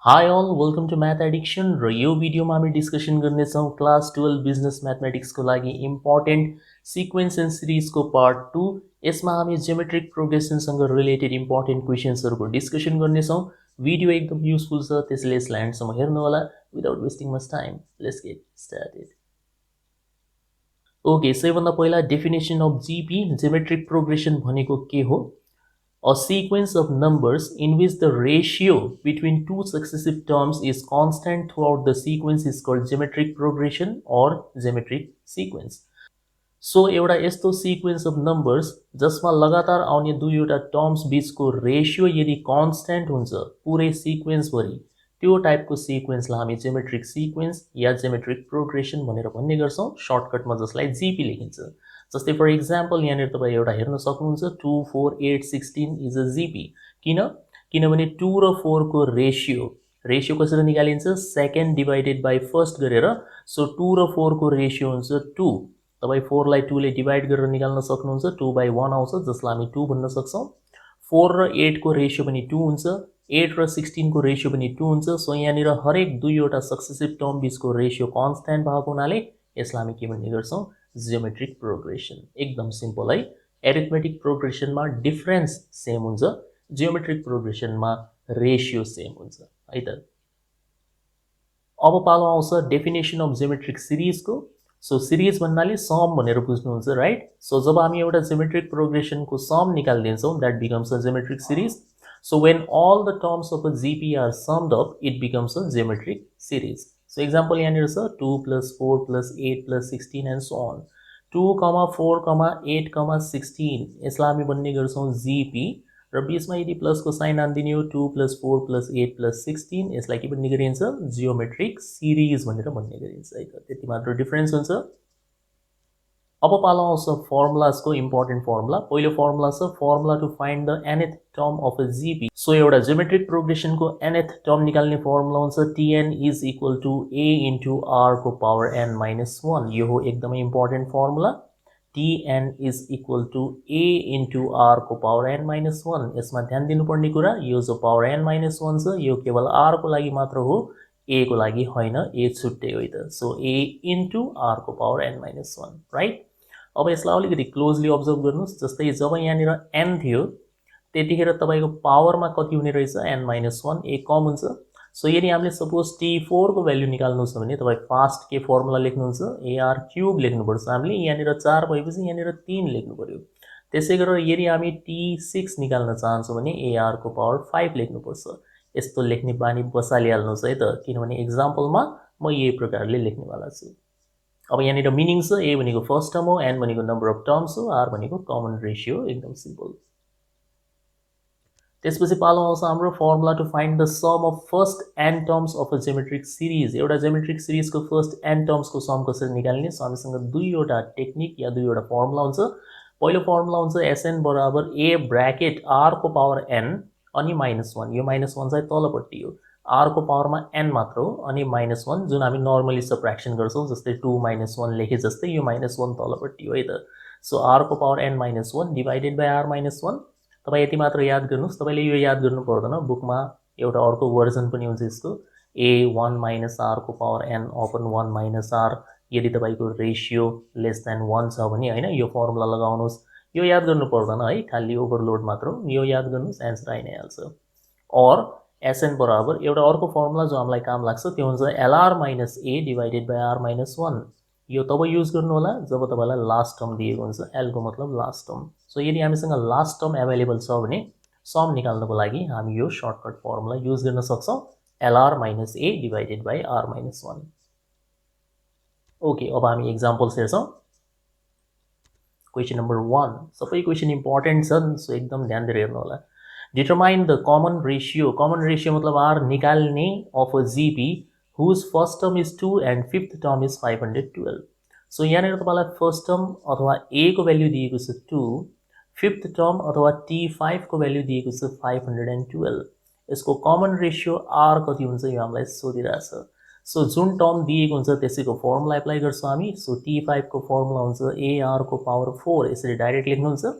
Hi all, welcome to Math Addiction र यो भिडियोमा हामी डिस्कसन गर्नेछौँ क्लास 12 बिजनेस म्याथमेटिक्सको लागि इम्पोर्टेन्ट सिक्वेन्स एन्ड सिरिजको पार्ट 2। यसमा हामी ज्योमेट्रिक प्रोग्रेसनसँग रिलेटेड इम्पोर्टेन्ट क्वेशन्सहरुको डिस्कसन गर्नेछौँ। भिडियो एकदम युजफुल छ, त्यसैले यसलाई एन्डसम्म हेर्नु होला। Without wasting much time, let's get started. Okay, सबैभन्दा पहिला definition of GP geometric progression भनेको के हो? A sequence of numbers in which the ratio between two successive terms is constant throughout the sequence is called geometric progression or geometric sequence. So एउटा यस्तो sequence of numbers जसमा लगातार आउने दुईवटा terms बीचको रेशियो यदि कन्स्ट्यान्ट हुन्छ पुरै सिक्वेन्स भरि, त्यो टाइपको सिक्वेन्सलाई हामी जियोमेट्रिक सिक्वेन्स या जियोमेट्रिक प्रोग्रेसन भनेर भन्ने गर्छौं। सर्टकटमा जसलाई जीपी लेखिन्छ। जस्तै फर एक्जाम्पल यहाँनिर तपाईं एउटा हेर्न सक्नुहुन्छ 2 4 8 16 इज अ जीपी। किनभने 2 र 4 को रेशियो कसरी निकालिन्छ? सेकेन्ड डिवाइडेड बाइ फर्स्ट गरेर। सो 2 र 4 को रेशियो हुन्छ 2। तपाईं 4 लाई 2 ले डिवाइड गरेर निकाल्न सक्नुहुन्छ, 2/1 आउँछ जसलाई हामी 2 भन्न सक्छौं। 4 र 8 को रेशियो पनि 2 हुन्छ, 8 र 16 को रेशियो पनि 2 हुन्छ। सो यहाँनिर हरेक दुईवटा सक्सेसिभ टर्म बीचको रेशियो कन्स्ट्यान्ट भएको हुनाले यसलाई हामी के भन्ने गर्छौं? Geometric progression. एकदम सिम्पल है। एरिथमेटिक प्रोग्रेसनमा डिफरेन्स सेम हुन्छ, जियोमेट्रिक प्रोग्रेसनमा रेशियो सेम हुन्छ है त। अब पालो आउँछ डेफिनेसन अफ जियोमेट्रिक सिरिजको। सो सिरिज भन्नाले सम भनेर बुझ्नुहुन्छ, राइट? सो जब हामी एउटा जियोमेट्रिक प्रोग्रेसनको सम निकाल्दिन्छौं, that becomes a geometric series. So when all the terms of a GP are summed up, it becomes a geometric series. So example यहाँनिर छ 2 plus 4 plus 8 plus 16 and so on. 2, 4, 8, 16 यसलाई हामी भन्ने गर्छौं GP र बीचमा यदि प्लस को साइन हान्दिने हो 2 plus 4 plus 8 plus 16 यसलाई के भन्ने गरिन्छ? जियोमेट्रिक सिरिज भनेर भन्ने गरिन्छ है त। त्यति मात्र डिफरेन्स हुन्छ। अब पालो आउँछ फर्मुलाजको इम्पोर्टेन्ट फर्मुला। पहिलो फर्मुला छ formula to find the nth term of a GP. So एउटा जियोमेट्रिक प्रोग्रेसनको nth टर्म निकाल्ने फर्मुला हुन्छ tn is equal to a into r को पावर n माइनस 1। यो हो एकदमै important formula. tn is equal to a into r को power n minus 1। यसमा ध्यान दिनुपर्ने कुरा यो जो पावर n माइनस 1 छ यो केवल r को लागि मात्र हो, a को लागि होइन। a छुट्टै हो त। सो a इन्टु r को पावर n माइनस 1, राइट? अब यसलाई अलिकति क्लोजली अब्जर्भ गर्नुस्। जस्तै जब यहाँनिर n थियो त्यतिखेर तपाईको पावरमा कति हुने रहेछ? n माइनस 1, a कम हुन्छ। सो यदि हामीले सपोज t4 को भ्यालु निकाल्नु छ भने तपाई फास्ट के फर्मुला लेख्नुहुन्छ? ar क्यूब लेख्नुपर्छ। हामीले यहाँनिर 4 भएपछि यहाँनिर 3 लेख्नु पर्यो। त्यसै गरेर यदि हामी t6 निकाल्न चाहन्छौं भने ar को पावर 5 लेख्नुपर्छ। यस्तो लेख्ने बानी बसालिहाल्नुस् है त, किनभने एक्जाम्पलमा म यही प्रकारले लेख्नेवाला छु। अब यहाँनिर मिनिङ छ a भनेको फर्स्ट टर्म हो, n भनेको नम्बर अफ टर्म्स हो, r भनेको कमन रेशियो। एकदम सिम्पल। त्यसपछि पालो आउँछ हाम्रो formula to find the sum of first n terms of a geometric series. एउटा जियोमेट्रिक सिरिजको फर्स्ट n टर्म्सको सम कसरी निकाल्ने? सो हामीसँग दुईवटा टेक्निक या दुईवटा फर्मुला हुन्छ। पहिलो फर्मुला हुन्छ sn बराबर a ब्र्याकेट r को पावर n अनि माइनस 1। यो माइनस 1 चाहिँ तलपट्टि हो, r को पावरमा n मात्र हो अनि माइनस 1 जुन हामी नर्मली सबट्र्याक्सन गर्छौं, जस्तै 2 माइनस 1 लेखे जस्तै यो माइनस 1 तलपट्टि हो है त। सो r को power n minus 1 divided by r minus 1। तपाई यति मात्र याद गर्नुस्। तपाईले यो याद गर्नु पर्दैन, बुकमा एउटा अर्को भर्जन पनि हुन्छ यसको, a 1 माइनस r को power n upon 1 minus r। यदि तपाईको रेशियो लेस देन 1 छ भने हैन यो फर्मुला लगाउनुस्। यो याद गर्नु पर्दैन है, खाली ओभरलोड मात्र हो। यो याद गर्नुस्, आन्सर आइ नै हाल्छ। और sn बराबर एउटा अर्को फर्मुला जो हामीलाई काम लाग्छ त्यो हुन्छ lr minus a divided by r minus 1। यो तब युज गर्नु होला जब तपाईलाई लास्ट टर्म दिएको हुन्छ। l को मतलब लास्ट टर्म। सो यदि हामीसँग लास्ट टर्म अवेलेबल छ भने सम निकाल्नको लागि हामी यो सर्टकट फर्मुला युज गर्न सक्छौं, lr minus a divided by r minus 1। Okay, अब हामी एक्जाम्पल्स हेर्छौं। Question number 1। सबै क्वेशन इम्पोर्टेन्ट छन्, सो एकदम ध्यान दिएर हेर्नु होला। Determine the common ratio. Common ratio मतलब r निकाल्ने of a GP whose first term is 2 and fifth term is 512. So यहाँनिर तपाईलाई फर्स्ट टर्म अथवा a को भ्यालु दिएको छ 2, फिफ्थ टर्म अथवा t5 को भ्यालु दिएको छ 512। यसको कमन रेशियो r कति हुन्छ यो हामीलाई सोधिरहेछ। सो जुन टर्म दिएको हुन्छ त्यसैको फर्मुला एप्लाई गर्छौं हामी। सो t5 को फर्मुला हुन्छ ar को पावर 4। यसरी डाइरेक्ट लेख्नुहुन्छ।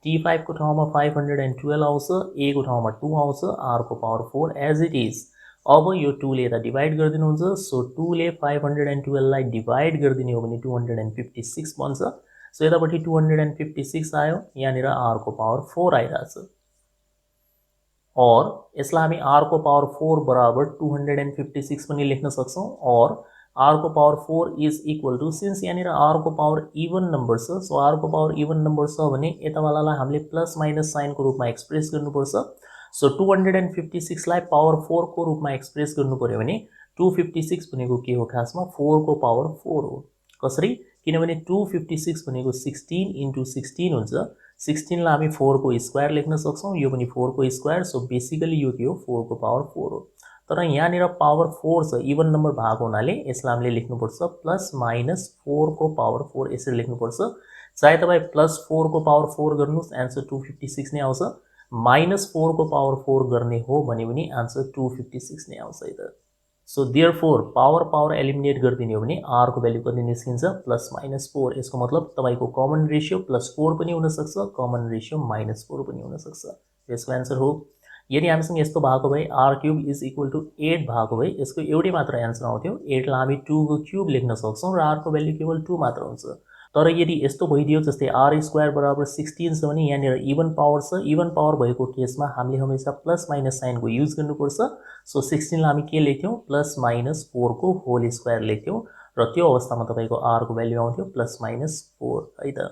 t5 को ठाउँमा 512 आउँछ, a को ठाउँमा 2 आउँछ, r को पावर 4 एज इट इज। अब यो 2 ले यता डिवाइड गरिदिनुहुन्छ सो 2 ले 512 लाई डिवाइड गरिदिने हो भने 256 बन्छ सो यतापट्टि 256 आयो यहाँनिर r को पावर 4 आइरहेछ और यसलाई हामी r को पावर 4 बराबर 256 पनि लेख्न सक्छौं और r को power 4 is equal to since यहाँनिर r को पावर इवन नम्बर छ सो r को पावर इवन नम्बर छ भने यतावालालाई हामीले प्लस माइनस साइन को रूपमा एक्सप्रेस गर्नुपर्छ सो 256 लाई पावर 4 को रूपमा एक्सप्रेस गर्नु पर्यो भने 256 भनेको के हो खासमा 4 को पावर 4 हो कसरी किनभने 256 भनेको 16 into 16 हुन्छ 16 लाई हामी 4 को स्क्वायर लेख्न सक्छौं यो पनि 4 को स्क्वायर सो बेसिकली यो के हो 4 को पावर 4 हो तर यहाँनिर पावर 4 छ इवन नम्बर भएको हुनाले यसलाई हामीले लेख्नुपर्छ प्लस माइनस 4 को पावर 4 यसरी लेख्नुपर्छ चाहे तपाई प्लस 4 को पावर 4 गर्नुस् आन्सर 256 नै आउँछ माइनस 4 को पावर 4 गर्ने हो भने पनि आन्सर 256 नै आउँछ है त सो देयरफोर पावर एलिमिनेट गरिदिने हो भने r को भ्यालु कति निस्किन्छ प्लस माइनस 4 यसको मतलब तपाईको कमन रेशियो प्लस 4 पनि हुन सक्छ कमन रेशियो माइनस 4 पनि हुन सक्छ यसको आन्सर हो यदि हामीसँग यस्तो भएको भए r cube is equal to 8 भएको भए यसको एउटै मात्र आन्सर आउँथ्यो 8 लाई हामी 2 को क्यूब लेख्न सक्छौं र r को भ्यालु केवल 2 मात्र हुन्छ तर यदि यस्तो भइदियो जस्तै r स्क्वायर बराबर 16 छ भने यहाँनिर इवन पावर छ इवन पावर भएको केसमा हामीले हमेशा प्लस माइनस साइन को युज गर्नुपर्छ सो 16 लाई हामी के लेख्थ्यौं प्लस माइनस 4 को होल स्क्वायर लेख्थ्यौं र त्यो अवस्थामा तपाईको r को भ्यालु आउँथ्यो प्लस माइनस 4 है त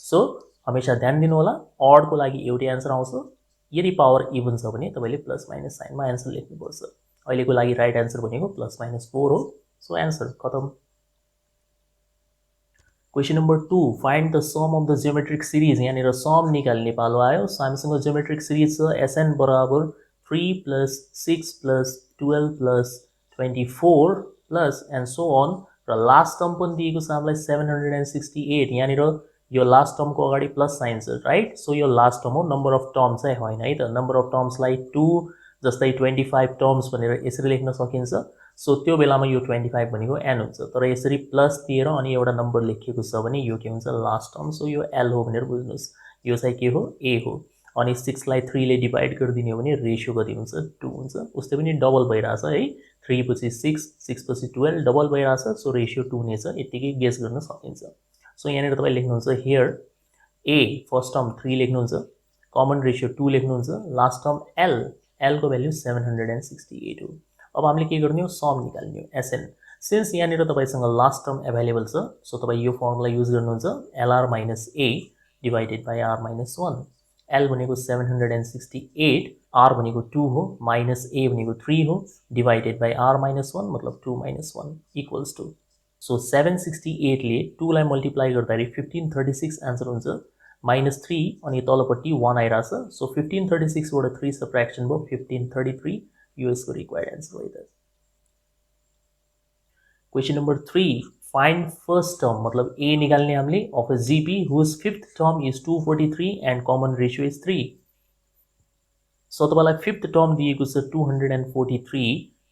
सो हमेशा ध्यान दिनु होला ऑड को लागि एउटै आन्सर आउँछ यदि पावर इवन छ भने तपाईले प्लस माइनस साइनमा आन्सर लेख्नुपर्छ अहिलेको लागि राइट आन्सर भनेको प्लस माइनस 4 हो सो आन्सर खतम Question number 2. Find the sum of the geometric series. यहाँनिर सम निकाल्ने पालो आयो सो हामीसँग geometric series छ SN बराबर 3 plus 6 plus 12 plus 24 plus and so on र लास्ट टर्म पनि दिएको छ हामीलाई 768 यहाँनिर यो लास्ट टर्म को अगाडि प्लस साइन छ राइट सो यो लास्ट टर्म हो नम्बर अफ टर्म्स चाहिँ हैन है त नम्बर अफ टर्म्स लाई 2 जस्तै 25 टर्म्स भनेर यसरी लेख्न सकिन्छ सो त्यो बेलामा यो 25 भनेको n हुन्छ तर यसरी प्लस दिएर अनि एउटा नम्बर लेखिएको छ भने यो के हुन्छ लास्ट टर्म सो यो l हो भनेर बुझ्नुस् यो चाहिँ के हो a हो अनि 6 लाई 3 ले डिवाइड गरिदिने हो भने रेशियो कति हुन्छ 2 हुन्छ उस्तै पनि डबल भइराछ है 3 पछि 6 6 पछि 12 डबल भइराछ सो रेशियो 2 नै छ यतिकै गेस गर्न सकिन्छ सो यहाँनिर तपाई लेख्नुहुन्छ हियर a फर्स्ट टर्म 3 लेख्नुहुन्छ कमन रेशियो 2 लेख्नुहुन्छ लास्ट टर्म l को भ्यालु 768 हो अब हामीले के गर्ने हो सम निकाल्ने हो SN सिन्स यहाँनिर तपाईसँग लास्ट टर्म अवेलेबल छ सो तपाई यो फर्मुला युज गर्नुहुन्छ LR - A divided by R - 1 L भनेको 768 R भनेको 2 हो माइनस A भनेको 3 हो डिवाइडेड बाइ R - 1 मतलब 2 - 1 इक्वल्स टु सो 768 ले 2 लाई मल्टिप्लाई गर्दाखेरि 1536 आन्सर हुन्छ -3 अनि तलपट्टि 1 आइराछ सो 1536 बाट 3 सबट्र्याक्सन भयो 1533 US को required answer right there. Question number 3. Find first term मतलब A निकाल्ने हामीले of a GP whose fifth term is 243 and common ratio is 3. So तपाईलाई fifth term दिएको छ 243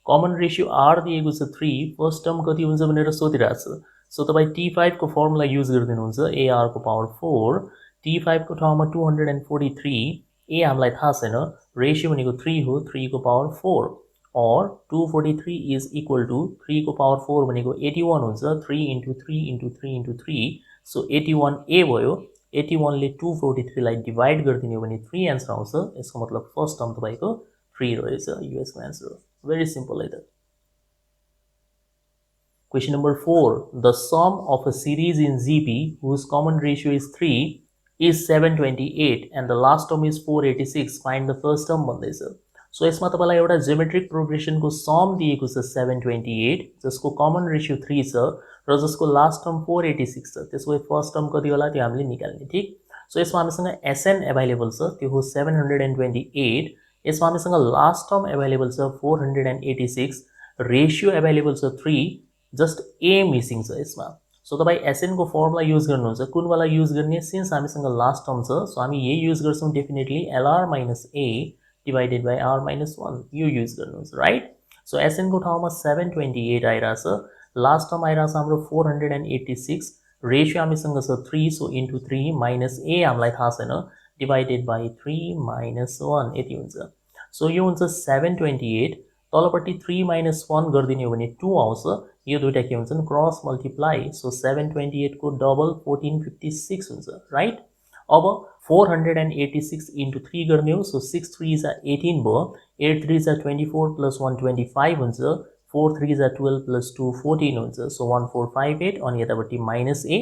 common ratio R दिएको छ 3 first term कति हुन्छ भनेर सोधिरहेछ सो तपाई T5 को फर्मुला युज गर्दिनुहुन्छ AR को पावर 4 T5 को ठाउँमा 243 ए हामीलाई थाहा छैन रेशियो भनेको 3 हो 3 को पावर 4 और 243 इज इक्वल टु 3 को पावर 4 भनेको 81 हुन्छ 3 into 3 into 3 into 3 सो 81 ए भयो 81 ले 243 लाई डिवाइड गरिदिने हो भने 3 आन्सर आउँछ यसको मतलब फर्स्ट टर्म तपाईको 3 रहेछ यूएस को आन्सर भेरी सिम्पल है त Question number 4. The sum of a series in GP whose common ratio is 3 is 728 and the last term is 486 find the first term भन्दैछ सो यसमा तपाईलाई एउटा जियोमेट्रिक प्रोग्रेसन को सम दिएको छ 728 जसको कमन रेशियो 3 छ र जसको लास्ट टर्म 486 छ त्यसको फर्स्ट टर्म कति होला त्यो हामीले निकाल्ने ठीक सो यसमा हामीसँग SN अवेलेबल छ त्यो हो 728 यसमा हामीसँग लास्ट टर्म अवेलेबल छ 486 रेशियो अवेलेबल छ 3 जस्ट A मिसिङ छ यसमा सो तपाई SN को फर्मुला युज गर्नुहुन्छ कुन वाला युज गर्ने सिन्स हामीसँग लास्ट टर्म छ सो हामी यही युज गर्छौं definitely LR - A divided by R - 1 यो युज गर्नुहुन्छ राइट सो SN को ठाउँमा 728 आइराछ लास्ट टर्म आइराछ हाम्रो 486 रेशियो हामीसँग छ 3 सो इन्टु 3 माइनस A हामीलाई थाहा छैन डिवाइडेड बाइ 3 - 1 यति हुन्छ सो यो हुन्छ 728 तलपट्टि 3 minus 1 गरिदिने हो भने 2 आउँछ यो दुईटा के हुन्छन् क्रस मल्टिप्लाई सो 728 को डबल 1456 हुन्छ राइट अब 486 into 3 गर्ने हो सो 6 3 is 18 भयो 8 3 is 24 plus 125 हुन्छ 4 3 is 12 plus 2 14 हुन्छ सो 1458 अनि यतापट्टि माइनस a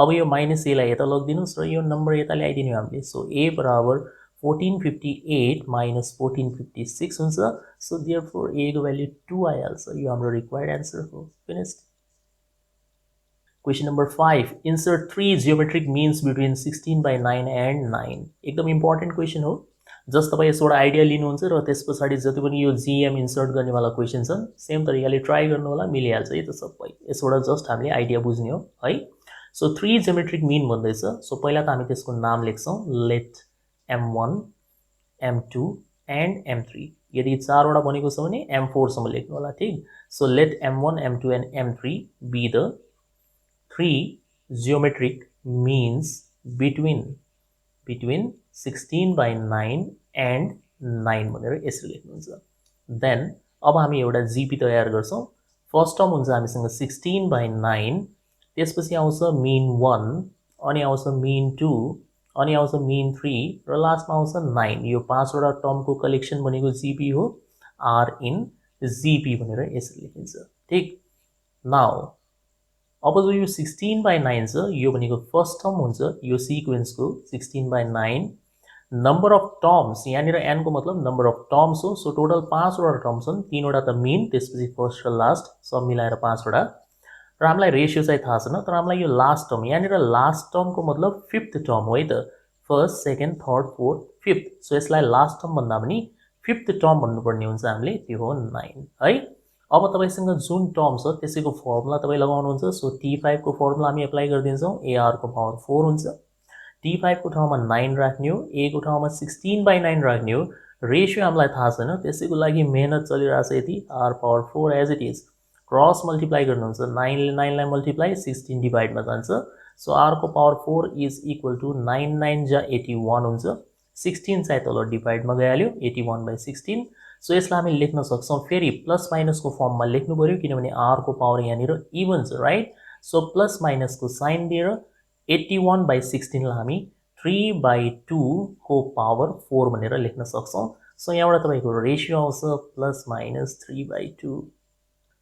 अब यो माइनस a लाई यता लगिदिनुस् र यो नम्बर यता ल्याइदिने हो हामीले सो a बराबर 1458 minus 1456 हुन्छ सो therefore a को भ्यालु 2 आइहाल्छ यो हाम्रो रिक्वायर्ड आन्सर हो finished Question number 5. Insert 3 geometric means between 16 by 9 and 9. एकदम important question हो जस्ट तपाईं यसबाट आइडिया लिनुहुन्छ र त्यसपछि जति पनि यो जीएम इन्सर्ट गर्ने वाला क्वेशन छन् सेम तरिकाले ट्राई गर्नु होला मिलिहाल्छ यो त सबै यसबाट जस्ट हामीले आइडिया बुझ्ने हो है सो 3 geometric mean भन्दैछ सो पहिला त हामी त्यसको नाम लेख्छौं let m1 m2 and m3 यदि चारवटा बनेको छ भने m4 सम्म लेख्नु होला ठीक so let m1 m2 and m3 be the 3 geometric means between 16 by 9 and 9 भनेर यसरी लेख्नुहुन्छ देन अब हामी एउटा जीपी तयार गर्छौं फर्स्ट टर्म हुन्छ हामीसँग 16 by 9 त्यसपछि आउँछ mean 1 अनि आउँछ mean 2 अनि आउँछ mean 3 र लास्टमा आउँछ 9 यो पाँचवटा टर्मको कलेक्सन भनेको जीपी हो आर इन जीपी भनेर यसरी लेखिन्छ ठीक नाउ अब जो यो 16 by 9 छ यो भनेको फर्स्ट टर्म हुन्छ यो सिक्वेन्सको 16 by 9 नम्बर अफ टर्म्स यहाँनिर n को मतलब नम्बर अफ टर्म्स हो सो टोटल 5 वटा टर्म्स छन् तीनवटा त मीन त्यसपछि फर्स्ट र लास्ट सब मिलाएर 5 वटा र हामीलाई रेशियो चाहिँ थाहा छैन तर हामीलाई यो लास्ट टर्म यहाँनिर लास्ट टर्मको मतलब फिफ्थ टर्म हो है त first second third fourth fifth so यसलाई लास्ट टर्म भन्दा पनि फिफ्थ टर्म भन्नुपर्ने हुन्छ हामीले त्यो हो 9 है अब तपाईसँग जुन टर्म छ त्यसैको फर्मुला तपाई लगाउनुहुन्छ सो t5 को फर्मुला हामी अप्लाई गर्दिन्छौं ar को पावर 4 हुन्छ t5 को ठाउँमा 9 राख्ने हो a को ठाउँमा 16 by 9 राख्ने हो रेशियो हामीलाई थाहा छैन त्यसैको लागि मेहनत चलिरहेछ यति r power 4 as it is cross multiply गर्नुहुन्छ 9 ले 9 लाई मल्टिप्लाई 16 डिवाइड मा जान्छ सो r को पावर 4 इज इक्वल टु 9 9 जा 81 हुन्छ 16 चाहिँ तल डिवाइड मा गइहाल्यो 81 by 16 सो यसलाई हामी लेख्न सक्छौं फेरि प्लस माइनस को फर्ममा लेख्नु पर्यो किनभने r को पावर यहाँनिर इभन छ राइट सो प्लस माइनस को साइन दिएर 81 by 16 लाई हामी 3 by 2 को पावर 4 भनेर लेख्न सक्छौं सो यहाँबाट तपाईको रेशियो आउँछ plus minus 3 by 2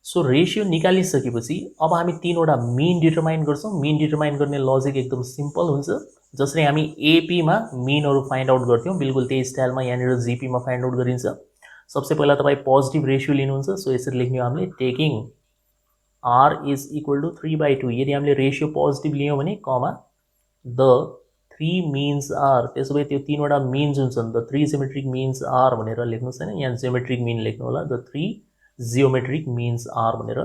so ratio निकालिसकेपछि अब हामी तीनवटा मीन डिटरमाइन गर्छौं मीन डिटरमाइन गर्ने लजिक एकदम सिम्पल हुन्छ जसरी हामी एपी मा मीनहरु फाइन्ड आउट गर्थ्यौं बिल्कुल त्यही स्टाइलमा यहाँनिर जीपी मा फाइन्ड आउट गरिन्छ सबसे पहिला तपाई पोजिटिभ रेशियो लिनुहुन्छ सो यसरी लेख्ने हो हामीले taking r is equal to 3 by 2 यदि हामीले रेशियो पोजिटिभ लियौं भने कमा द 3 मीन्स आर त्यसोभए त्यो तीनवटा मीन्स हुन्छन् द 3 जियोमेट्रिक मीन्स आर भनेर लेख्नुस् हैन यहाँ जियोमेट्रिक मीन लेख्नु होला द 3 जियोमेट्रिक मीन्स आर भनेर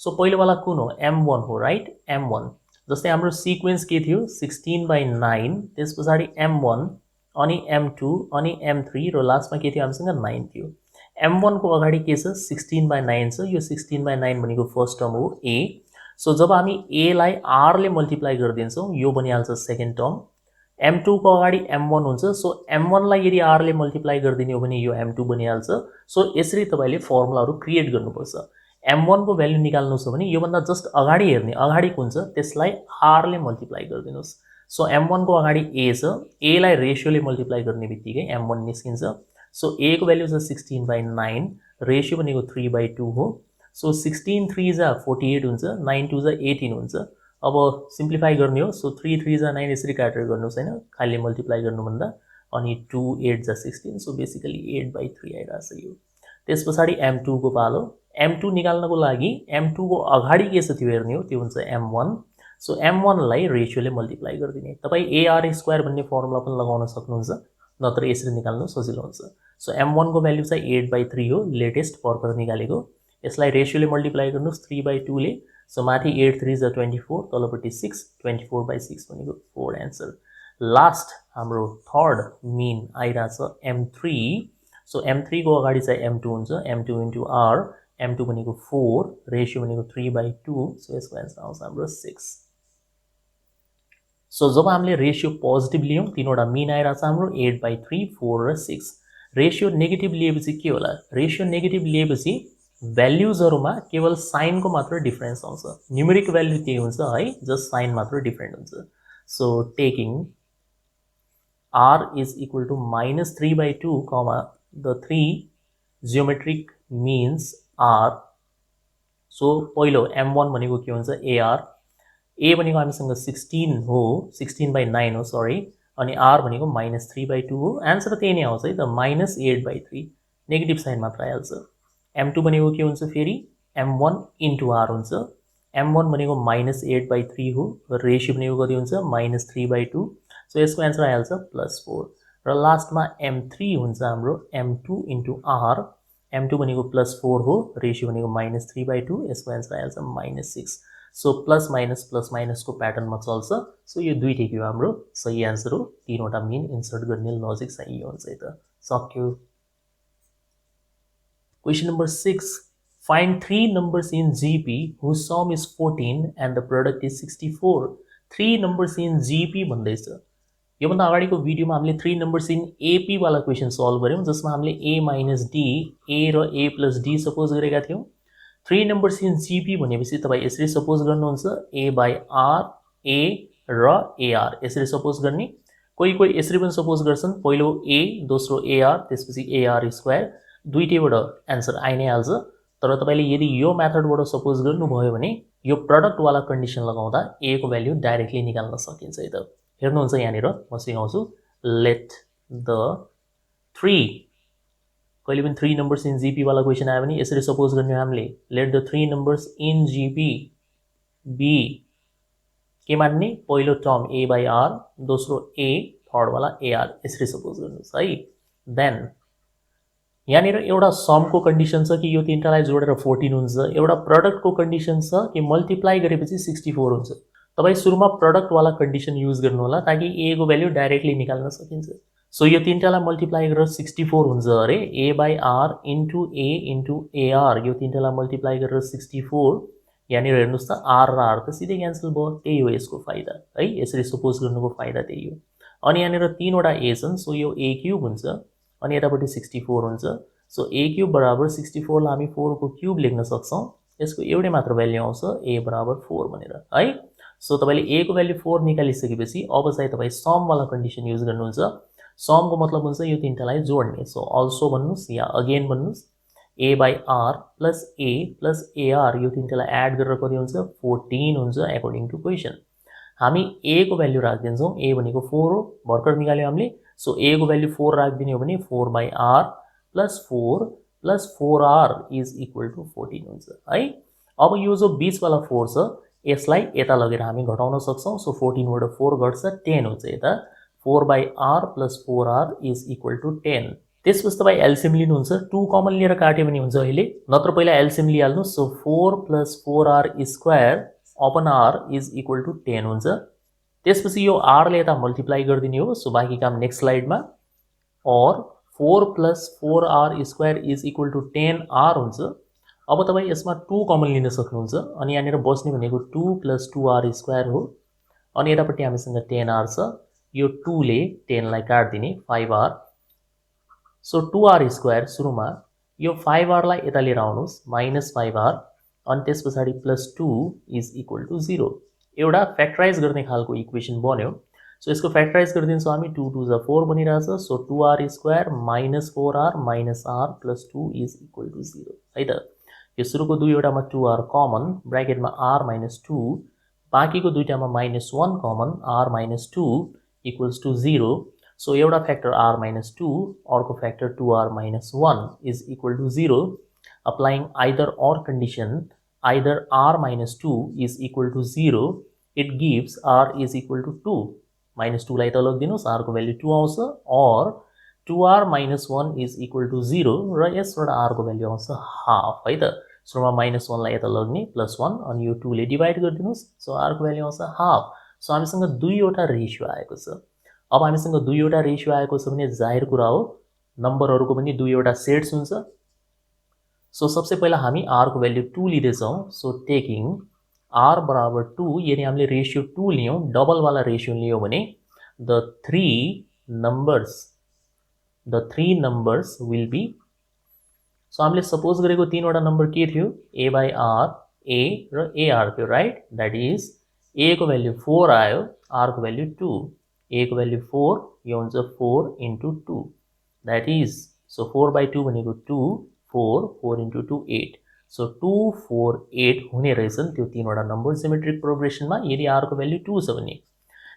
सो पहिलो वाला कुन हो m1 हो राइट m1 जस्तै हाम्रो सिक्वेन्स के थियो 16 by 9 त्यसपछि m1 अनि m2 अनि m3 र लास्टमा के थियो हामीसँग 9 थियो m1 को अगाडि के छ 16 by 9 छ यो 16 by 9 भनेको फर्स्ट टर्म हो a सो जब हामी a लाई r ले मल्टिप्लाई गर्दिन्छौं यो बनिहाल्छ सेकेन्ड टर्म m2 को अगाडि m1 हुन्छ सो m1 लाई यदि r ले मल्टिप्लाई गर्दिने हो भने यो m2 बनिहाल्छ सो यसरी तपाईले फर्मुलाहरु क्रिएट गर्नुपर्छ m1 को भ्यालु निकाल्नु छ भने यो भन्दा जस्ट अगाडि हेर्ने अगाडि कुन छ त्यसलाई r ले मल्टिप्लाई गर्दिनुस् सो m1 को अगाडि a छ a लाई रेशियो ले मल्टिप्लाई गर्ने बित्तिकै m1 निस्किन्छ सो a को भ्यालु छ 16 by 9 रेशियो भनेको 3 by 2 हो सो 16 3 जा 48 हुन्छ 9 2 जा 18 हुन्छ अब सिम्प्लिफाई गर्ने हो सो 3 3 जा 9 यसरी काटेर गर्नुस् हैन खाली मल्टिप्लाई गर्नु भन्दा अनि 2 8 जा 16 सो बेसिकली 8 by 3 आइराछ यो त्यसपछि m2 को पालो m2 निकाल्नको लागि m2 को अगाडि के छ त्यो हेर्ने हो त्यो हुन्छ m1 सो m1 लाई रेशियो ले मल्टिप्लाई गर्दिने तपाई ar² भन्ने फर्मुला पनि लगाउन सक्नुहुन्छ नत्र यसरी निकाल्नु सजिलो हुन्छ सो m1 को भ्यालु चाहिँ 8 by 3 हो लेटेस्ट भर्खर निकालेको यसलाई रेशियो ले मल्टिप्लाई गर्नुस् 3 by 2 ले सो माथि 8 3 is 24 तलपट्टि 6 24 by 6 भनेको 4 आन्सर लास्ट हाम्रो थर्ड मीन आइराछ m3 सो m3 को अगाडि चाहिँ m2 हुन्छ m2 into r m2 भनेको 4 रेशियो भनेको 3 by 2 सो यसको आन्सर आउँछ हाम्रो 6 सो जब हामीले रेशियो पोजिटिभ लियौं तीनवटा मीन आइराछ हाम्रो 8 by 3 4 र 6 रेशियो नेगेटिभ लिएपछि के होला रेशियो नेगेटिभ लिएपछि भ्याल्युजहरुमा केवल साइनको मात्र डिफरेन्स आउँछ न्यूमेरिक भ्याल्यु त्यही हुन्छ है जस्ट साइन मात्र डिफरेन्ट हुन्छ so taking r is equal to -3/2 comma the three geometric means are so पहिलो m1 भनेको के हुन्छ ar a भनेको हामीसँग 16 हो 16/9 हो सरी अनि r भनेको -3/2 हो आन्सर त्यही नै आउँछ है त -8/3 नेगेटिभ साइन मात्र आइहाल्छ m2 भनेको के हुन्छ फेरि m1 into r हुन्छ m1 भनेको -8/3 हो र रेशियो भनेको कति हुन्छ -3/2 सो यसको आन्सर आइहाल्छ +4 र लास्टमा m3 हुन्छ हाम्रो m2 into r m2 भनेको +4 हो रेशियो भनेको -3/2 यसको आन्सर आइहाल्छ -6 सो प्लस माइनस को प्याटर्नमा चल्छ सो यो दुईटै के हो हाम्रो सही आन्सर हो तीनवटा मेन इन्सर्ट गर्ने लजिक सही हुन्छ है त सक्यो question number 6 find three numbers in GP whose sum is 14 and the product is 64 three numbers in GP भन्दैछ योभन्दा अगाडिको भिडियोमा हामीले 3 नम्बर्स इन एपी वाला क्वेशन सल्भ गर्यौं जसमा हामीले a minus d a र a plus d सपोज गरेका थियौं 3 नम्बर्स इन जीपी भनेपछि तपाई यसरी सपोज गर्नुहुन्छ a by r a र ar यसरी सपोज गर्ने कोही कोही यसरी पनि सपोज गर्छन् पहिलो a दोस्रो ar त्यसपछि ar स्क्वायर दुईटैबाट आन्सर आइ नै हाल्छ तर तपाईले यदि यो मेथडबाट सपोज गर्नुभयो भने यो प्रोडक्ट वाला कन्डिसन लगाउँदा a को भ्याल्यु डाइरेक्टली निकाल्न सकिन्छ है त हेर्नुहुन्छ यहाँनिर म सिकाउँछु लेट द 3 कहिले पनि 3 नम्बर्स इन जीपी वाला क्वेशन आयो भने यसरी सपोज गर्ने हामीले let the 3 numbers in GP be के मान्ने पहिलो टर्म a by r दोस्रो a थर्ड वाला ar यसरी सपोज गर्नुस् है देन यहाँनिर एउटा सम को कन्डिसन छ कि यो तीनटालाई जोडेर 14 हुन्छ एउटा प्रोडक्ट को कन्डिसन छ कि मल्टिप्लाई गरेपछि 64 हुन्छ तपाई सुरुमा प्रोडक्ट वाला कन्डिसन युज गर्नु होला ताकि a को भ्याल्यु डाइरेक्टली निकाल्न सकिन्छ सो यो तीनटालाई मल्टिप्लाई गरेर 64 हुन्छ अरे a by r into a into ar यो तीनटालाई मल्टिप्लाई गरेर 64 यहाँनिर हेर्नुस् त r र r त सिधै क्यान्सल भयो त्यही हो यसको फाइदा है यसरी सपोज गर्नुको फाइदा त्यही हो अनि यहाँनिर तीनवटा a छन् सो यो a क्यूब हुन्छ अनि यतापटि 64 हुन्छ सो a क्यूब बराबर 64 लाई हामी 4 को क्यूब लेख्न सक्छौं यसको एउटै मात्र भ्याल्यु आउँछ a बराबर 4 भनेर है सो तपाईले a को भ्याल्यु 4 निकालिसकेपछि अब चाहिँ तपाई सम वाला कन्डिसन युज गर्नुहुन्छ सम को मतलब हुन्छ यो तीनटालाई जोड्ने सो अल्सो भन्नुस् या अगेन भन्नुस् a by r plus a plus ar यो तीनटालाई एड गरेर कति हुन्छ 14 हुन्छ अकॉर्डिङ टु क्वेशन हामी a को भ्याल्यु राख्दिन्छौं a भनेको 4 हो भर्खर निकाल्यौ हामीले सो a को भ्याल्यु 4 राख्दिने हो भने 4 by r plus 4 plus 4r is equal to 14 हुन्छ है अब यो जो बीच वाला 4 छ यसलाई यता लगेर हामी घटाउन सक्छौं सो 14 बाट 4 घट्छ 10 हुन्छ यता 4 by r plus 4r is equal to 10 त्यसपछि तपाई एलसीएम लिनुहुन्छ 2 कमन लिएर काट्यो भने हुन्छ अहिले नत्र पहिला LCM लिहाल्नु so 4 plus 4r square upon r is equal to 10 हुन्छ त्यसपछि यो r ले यता मल्टिप्लाई गर्दिने हो सो बाँकी काम नेक्स्ट स्लाइडमा और 4 plus 4r square is equal to 10r हुन्छ अब तपाई यसमा 2 कमन लिन सक्नुहुन्छ अनि यहाँनिर बस्ने भनेको 2 plus 2r square हो अनि यतापट्टि हामीसँग 10r छ यो 2 ले 10 लाई काट्दिने 5r सो 2r स्क्वायर सुरुमा यो 5r लाई यता लिएर आउनुस् -5r अनि त्यसपछि +2 इज इक्वल टु 0 एउटा फ्याक्टराइज गर्ने खालको इक्वेसन बन्यो सो यसको फ्याक्टराइज गरिदिन्छौं हामी 2 2 जा 4 बनिरहेछ so 2r square -4r -r +2 is equal to 0 है त यो सुरुको दुईवटामा 2r कमन ब्र्याकेटमा r -2 बाँकीको दुईटामा -1 common r -2 equals to 0 so एउटा फ्याक्टर r -2 अर्को factor 2r -1 is equal to 0 applying either or condition either r -2 is equal to 0 it gives r is equal to 2 -2 लाई त लगिदिनुस् r को value 2 आउँछ और 2r -1 is equal to 0 र यसबाट r को भ्याल्यु आउँछ हाफ है त सुरुमा -1 लाई यता लग्ने +1 अनि यो 2 ले डिवाइड गरिदिनुस् सो r को भ्याल्यु आउँछ हाफ सो हामीसँग दुईवटा रेशियो आएको छ अब हामीसँग दुईवटा रेशियो आएको छ भने जाहिर कुरा हो नम्बरहरुको पनि दुईवटा सेट्स हुन्छ सो सबसे पहिला हामी r को भ्याल्यु 2 लिँदै छौं सो टेकिङ r बराबर 2 यदि हामीले रेशियो 2 लियौं डबल वाला रेशियो लियौं भने the the three numbers will be. So हामीले सपोज गरेको तीनवटा नम्बर के थियो, a by r, a र ar थियो, राइट. द्याट इज a को भ्याल्यु 4 आयो, r को भ्याल्यु 2. a को भ्याल्यु 4, यो हुन्छ 4 into 2. That is, so 4 by 2 भनेको 2, 4, 4 into 2 8. सो 2 4 8 हुने रहेछन् त्यो तीनवटा नम्बर जियोमेट्रिक प्रोग्रेसनमा यदि r को भ्याल्यु 2 छ भने.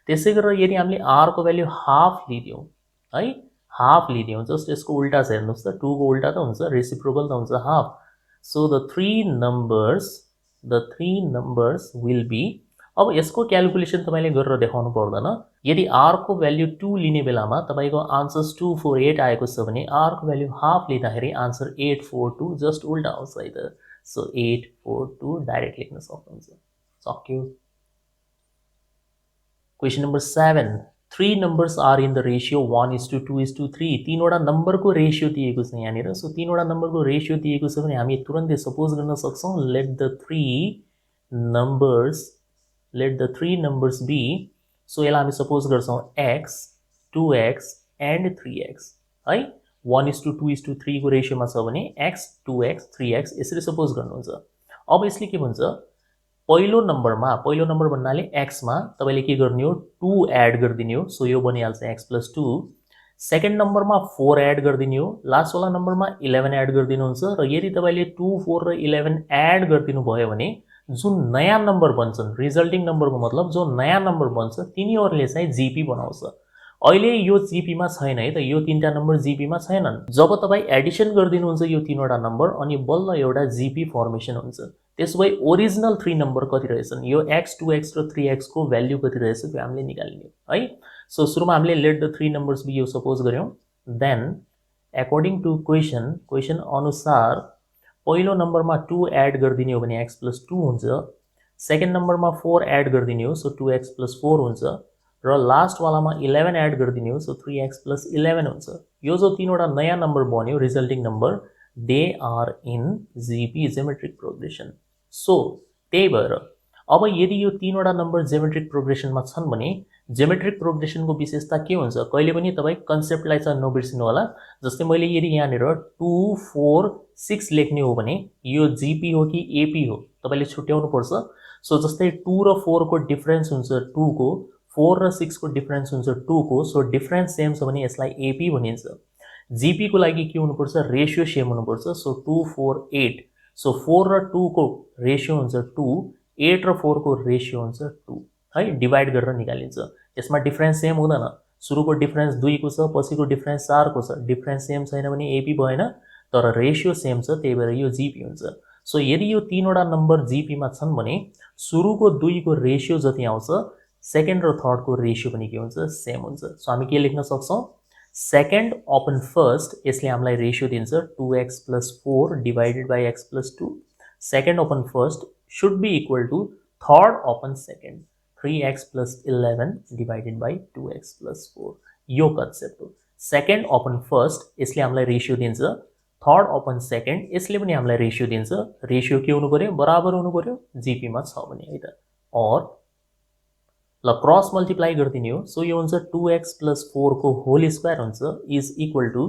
त्यसै गरेर यदि हामीले r को भ्याल्यु हाफ लिदियौं है, हाफ लिदियौं, जस्ट यसको उल्टा छ हेर्नुस् त, 2 को उल्टा त हुन्छ, रेसिप्रोकल त हुन्छ half. So the three numbers will be. अब यसको क्याल्कुलेसन तपाईले गरेर देखाउनु पर्दैन. यदि r को भ्याल्यु 2 लिने बेलामा तपाईको आन्सर 248 आएको छ भने r को भ्याल्यु हाफ लिँदाखेरि आन्सर 842 जस्ट उल्टा आउँछ है त. सो 842 डाइरेक्ट लेख्न सक्नुहुन्छ. सक्यो. Question number 7. Three numbers are in the ratio 1:2:3. तीनवटा नम्बरको रेशियो दिएको छ यहाँनिर. सो तीनवटा नम्बरको रेशियो दिएको छ भने हामी तुरन्तै सपोज गर्न सक्छौं, let the three numbers be. So यसलाई हामी सपोज गर्छौं x, 2x and 3x है. 1:2:3 को रेशियोमा छ भने x, 2x, 3x यसरी सपोज गर्नुहुन्छ. अब यसले के भन्छ, पहिलो नम्बर भन्नाले x मा तपाईले के गर्ने हो, 2 एड गर्दिने हो. सो यो बनिहाल्छ x plus 2. सेकेन्ड नम्बरमा 4 एड गर्दिने हो. लास्ट वाला नम्बरमा 11 एड गर्दिनुहुन्छ. र यदि तपाईले 2, 4 र 11 एड गर्दिनु भयो भने जुन नयाँ नम्बर बन्छन्, रिजल्टिङ नम्बरको मतलब जो नयाँ नम्बर बन्छ तिनीहरुले चाहिँ जीपी बनाउँछ. अहिले यो जीपी मा छैन है त, यो तीनटा नम्बर जीपी मा छैनन्. जब तपाई एडिसन गर्दिनुहुन्छ यो तीनवटा नम्बर अनि बल्ल एउटा जीपी फर्मेसन हुन्छ. त्यसोभए ओरिजिनल 3 नम्बर कति रहेछन्, यो x, 2x र 3x को भ्याल्यु कति रहेछ त्यो हामीले निकाल्ने है. सो सुरुमा हामीले लेट द 3 नम्बर्स बी यो सपोज गर्यौं. देन अकॉर्डिङ टु क्वेशन अनुसार पहिलो नम्बरमा 2 एड गर्दिने हो भने x plus 2 हुन्छ. सेकेन्ड नम्बरमा 4 एड गर्दिने हो, सो 2x plus 4 हुन्छ. र लास्ट वालामा 11 एड गर्दिने हो, सो 3x plus 11 हुन्छ. यो जो तीनवटा नयाँ नम्बर बन्यो resulting number, they are in GP, geometric progression. So त्यही भएर अब यदि यो तीनवटा नम्बर जियोमेट्रिक प्रोग्रेसनमा छन् भने जियोमेट्रिक प्रोग्रेसनको विशेषता के हुन्छ, कहिले पनि तपाई कन्सेप्टलाई चाहिँ नबिर्सिनु होला. जस्तै मैले यदि यहाँनिर 2 4 6 लेख्ने हो भने यो जीपी हो कि एपी हो तपाईले छुट्याउनु पर्छ. सो जस्तै 2 र 4 को डिफरेन्स हुन्छ 2 को, 4 र 6 को डिफरेन्स हुन्छ 2 को. सो डिफरेन्स सेम छ भने यसलाई एपी भनिन्छ. जीपी को लागि के हुनुपर्छ, रेशियो सेम हुनुपर्छ. सो 2 4 8. सो 4 र 2 को रेशियो हुन्छ 2, 8 र 4 को रेशियो हुन्छ 2 है. डिवाइड गरेर निकालिन्छ. यसमा डिफरेन्स सेम हुँदैन. सुरुको डिफरेन्स 2 को छ, पछिको डिफरेन्स 4 को छ. डिफरेन्स सेम छैन भने एपी भएन, तर रेशियो सेम छ, त्यही भएर यो जीपी हुन्छ. सो यदि यो तीनवटा नम्बर जीपी मा छन् भने सुरुको 2 को रेशियो जति आउँछ सेकेन्ड र थर्ड को रेशियो पनि के हुन्छ, सेम हुन्छ. सो हामी के लेख्न सक्छौं, सेकेन्ड अपन फर्स्ट, यसले हामीलाई रेशियो दिन्छ 2x plus 4 divided by x plus 2. Second upon first should be equal to third upon second 3x plus 11 divided by 2x plus 4. यो कन्सेप्ट हो. सेकेन्ड अपन फर्स्ट यसले हामीलाई रेशियो दिन्छ, third upon second यसले पनि हामीलाई ratio दिन्छ. Ratio के हुनु पर्यो, बराबर हुनु पर्यो जीपी मा छ भने है त. और ल क्रस मल्टिप्लाई गर्दिने हो. सो यो हुन्छ 2x plus 4 को होल स्क्वायर हुन्छ इज इक्वल टु,